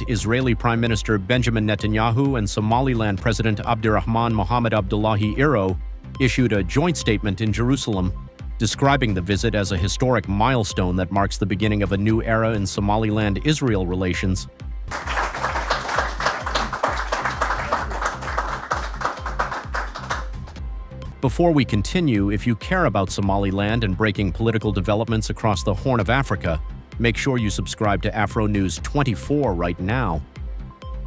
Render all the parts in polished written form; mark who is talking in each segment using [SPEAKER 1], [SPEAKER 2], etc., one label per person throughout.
[SPEAKER 1] Israeli Prime Minister Benjamin Netanyahu and Somaliland President Abdirahman Mohamed Abdullahi Iro issued a joint statement in Jerusalem, describing the visit as a historic milestone that marks the beginning of a new era in Somaliland-Israel relations. Before we continue, if you care about Somaliland and breaking political developments across the Horn of Africa, make sure you subscribe to Afro News 24 right now.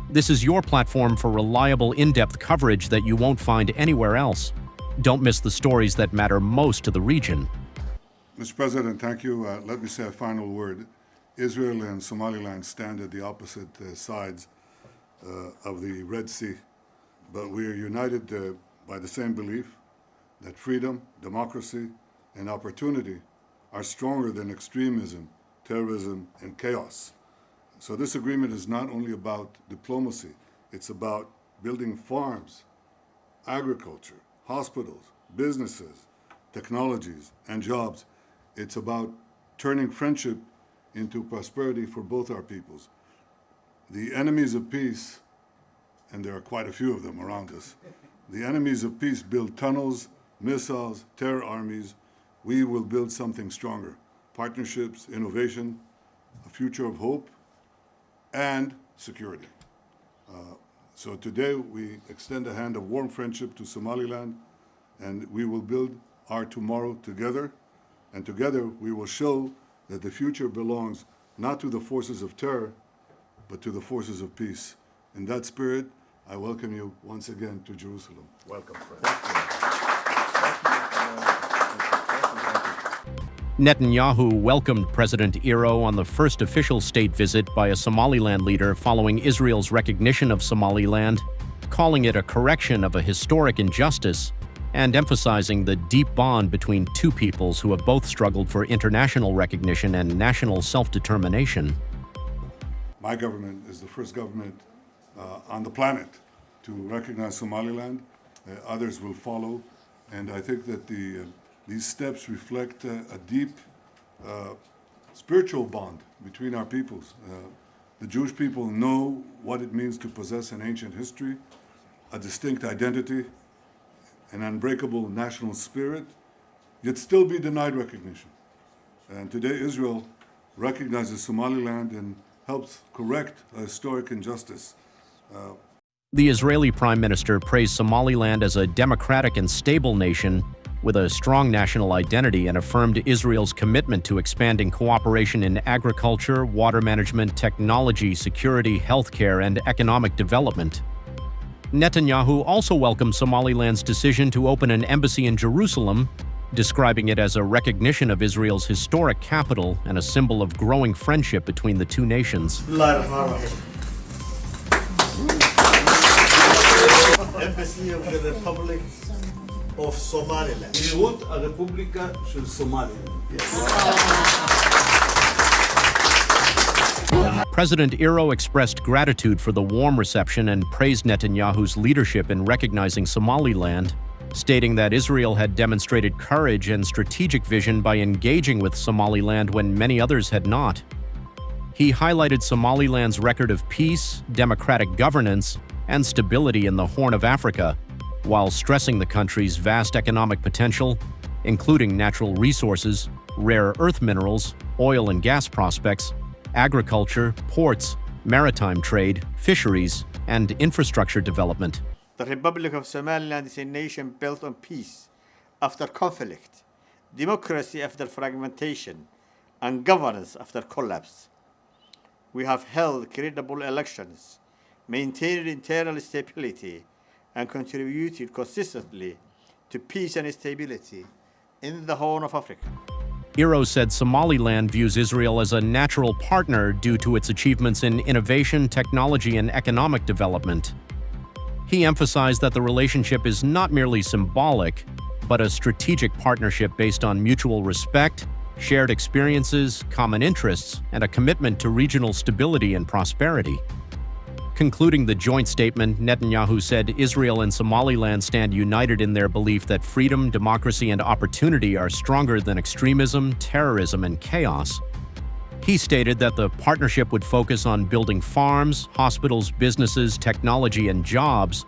[SPEAKER 1] This is your platform for reliable, in-depth coverage that you won't find anywhere else. Don't miss the stories that matter most to the region.
[SPEAKER 2] Mr. President, thank you. Let me say a final word. Israel and Somaliland stand at the opposite sides of the Red Sea, but we are united by the same belief that freedom, democracy, and opportunity are stronger than extremism, terrorism, and chaos. So this agreement is not only about diplomacy, it's about building farms, agriculture, hospitals, businesses, technologies, and jobs. It's about turning friendship into prosperity for both our peoples. The enemies of peace, and there are quite a few of them around us, the enemies of peace build tunnels, missiles, terror armies. We will build something stronger. Partnerships, innovation, a future of hope, and security. So today we extend a hand of warm friendship to Somaliland, and we will build our tomorrow together. And together we will show that the future belongs not to the forces of terror, but to the forces of peace. In that spirit, I welcome you once again to Jerusalem. Welcome, friends.
[SPEAKER 1] Netanyahu welcomed President Iro on the first official state visit by a Somaliland leader following Israel's recognition of Somaliland, calling it a correction of a historic injustice and emphasizing the deep bond between two peoples who have both struggled for international recognition and national self-determination.
[SPEAKER 2] My government is the first government on the planet to recognize Somaliland. Others will follow, and I think that these steps reflect a deep spiritual bond between our peoples. The Jewish people know what it means to possess an ancient history, a distinct identity, an unbreakable national spirit, yet still be denied recognition. And today Israel recognizes Somaliland and helps correct a historic injustice.
[SPEAKER 1] The Israeli Prime Minister praised Somaliland as a democratic and stable nation with a strong national identity and affirmed Israel's commitment to expanding cooperation in agriculture, water management, technology, security, healthcare, and economic development. Netanyahu also welcomed Somaliland's decision to open an embassy in Jerusalem, describing it as a recognition of Israel's historic capital and a symbol of growing friendship between the two nations.
[SPEAKER 3] Embassy of the Republic of Somaliland. Beirut, a Repubblica של Somaliland.
[SPEAKER 1] President Iro expressed gratitude for the warm reception and praised Netanyahu's leadership in recognizing Somaliland, stating that Israel had demonstrated courage and strategic vision by engaging with Somaliland when many others had not. He highlighted Somaliland's record of peace, democratic governance, and stability in the Horn of Africa, while stressing the country's vast economic potential, including natural resources, rare earth minerals, oil and gas prospects, agriculture, ports, maritime trade, fisheries, and infrastructure development.
[SPEAKER 4] The Republic of Somaliland is a nation built on peace after conflict, democracy after fragmentation, and governance after collapse. We have held credible elections, maintained internal stability, and contributed consistently to peace and stability in the Horn of Africa.
[SPEAKER 1] Iro said Somaliland views Israel as a natural partner due to its achievements in innovation, technology, and economic development. He emphasized that the relationship is not merely symbolic, but a strategic partnership based on mutual respect, shared experiences, common interests, and a commitment to regional stability and prosperity. Concluding the joint statement, Netanyahu said Israel and Somaliland stand united in their belief that freedom, democracy, and opportunity are stronger than extremism, terrorism, and chaos. He stated that the partnership would focus on building farms, hospitals, businesses, technology, and jobs,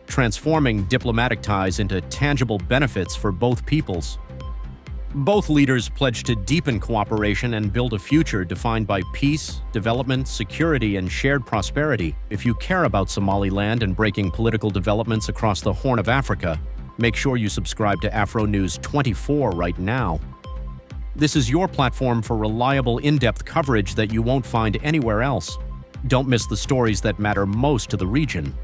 [SPEAKER 1] transforming diplomatic ties into tangible benefits for both peoples. Both leaders pledged to deepen cooperation and build a future defined by peace, development, security, and shared prosperity. If you care about Somaliland and breaking political developments across the Horn of Africa, make sure you subscribe to Afro News 24 right now. This is your platform for reliable, in-depth coverage that you won't find anywhere else. Don't miss the stories that matter most to the region.